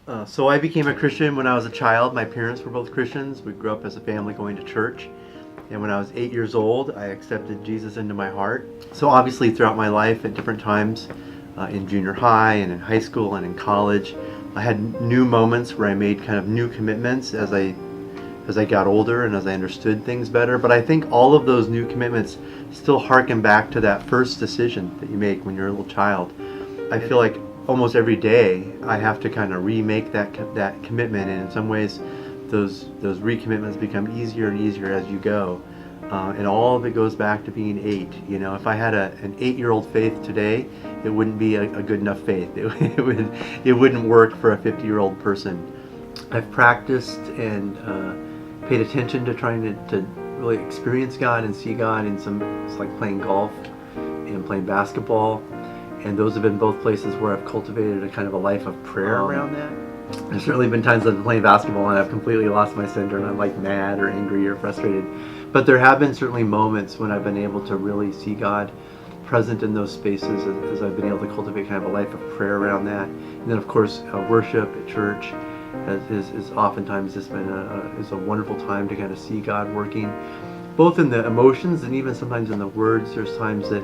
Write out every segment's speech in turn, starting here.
So I became a Christian when I was a child. My parents were both Christians. We grew up as a family going to church. And when I was 8 years old, I accepted Jesus into my heart. So obviously throughout my life at different times, in junior high and in high school and in college, I had new moments where I made kind of new commitments as I got older and as I understood things better. But I think all of those new commitments still harken back to that first decision that you make when you're a little child. I feel like almost every day I have to kind of remake that commitment, and in some ways those recommitments become easier and easier as you go. And all of it goes back to being 8. You know, if I had an 8-year-old faith today, it wouldn't be a good enough faith. It wouldn't work for a 50-year-old person. I've practiced and paid attention to trying to really experience God and see God in some. It's like playing golf and playing basketball, and those have been both places where I've cultivated a kind of a life of prayer around that. There's certainly been times I've been playing basketball and I've completely lost my center and I'm like mad or angry or frustrated. But there have been certainly moments when I've been able to really see God present in those spaces as I've been able to cultivate kind of a life of prayer around that. And then of course worship at church is oftentimes just been a wonderful time to kind of see God working, both in the emotions and even sometimes in the words. There's times that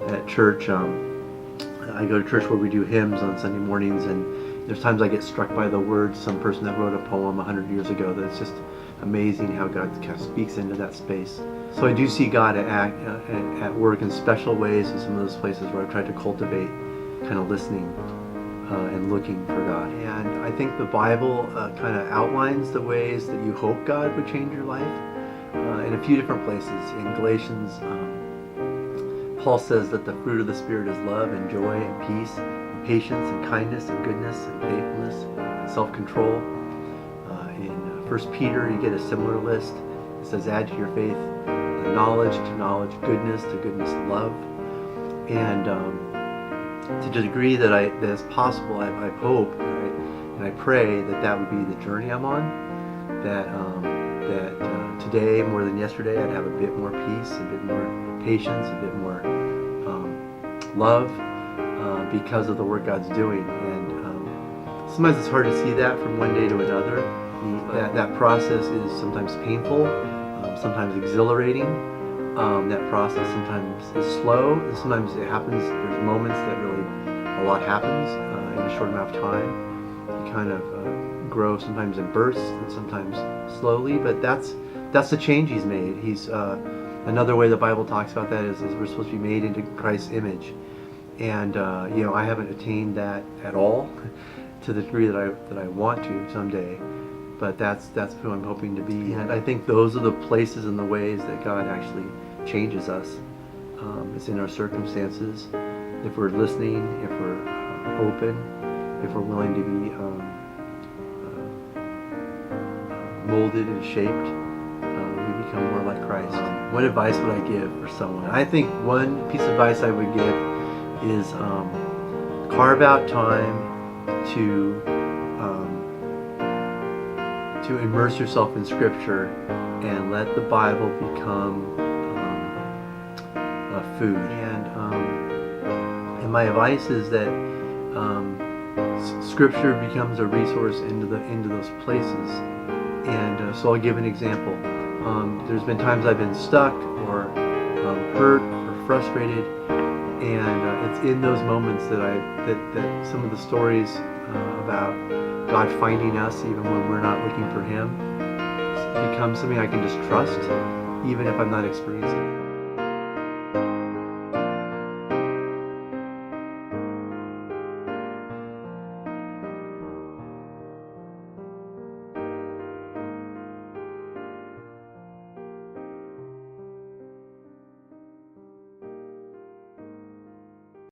at church, I go to church where we do hymns on Sunday mornings, and there's times I get struck by the words. Some person that wrote a poem 100 years ago that's just amazing how God kind of speaks into that space. So I do see God at work in special ways in some of those places where I've tried to cultivate kind of listening and looking for God. And I think the Bible kind of outlines the ways that you hope God would change your life in a few different places. In Galatians, Paul says that the fruit of the Spirit is love and joy and peace and patience and kindness and goodness and faithfulness and self-control. In 1 Peter, you get a similar list. It says, add to your faith knowledge, to knowledge, goodness, to goodness, love. And to the degree that is possible, I hope and I pray that would be the journey I'm on. That today, more than yesterday, I'd have a bit more peace, a bit more patience, a bit more love because of the work God's doing. And sometimes it's hard to see that from one day to another. That process is sometimes painful, sometimes exhilarating. That process sometimes is slow. Sometimes it happens. There's moments that really a lot happens in a short amount of time. You kind of grow sometimes in bursts and sometimes slowly. But that's the change He's made. He's another way the Bible talks about that is we're supposed to be made into Christ's image. And I haven't attained that at all to the degree that I want to someday. But that's who I'm hoping to be. And I think those are the places and the ways that God actually changes us. It's in our circumstances. If we're listening, if we're open, if we're willing to be molded and shaped, we become more like Christ. What advice would I give for someone? I think one piece of advice I would give is carve out time to immerse yourself in Scripture and let the Bible become food. And my advice is that Scripture becomes a resource into those places. And so I'll give an example. There's been times I've been stuck or hurt or frustrated, and it's in those moments that some of the stories about God finding us even when we're not looking for Him becomes something I can just trust, even if I'm not experiencing it.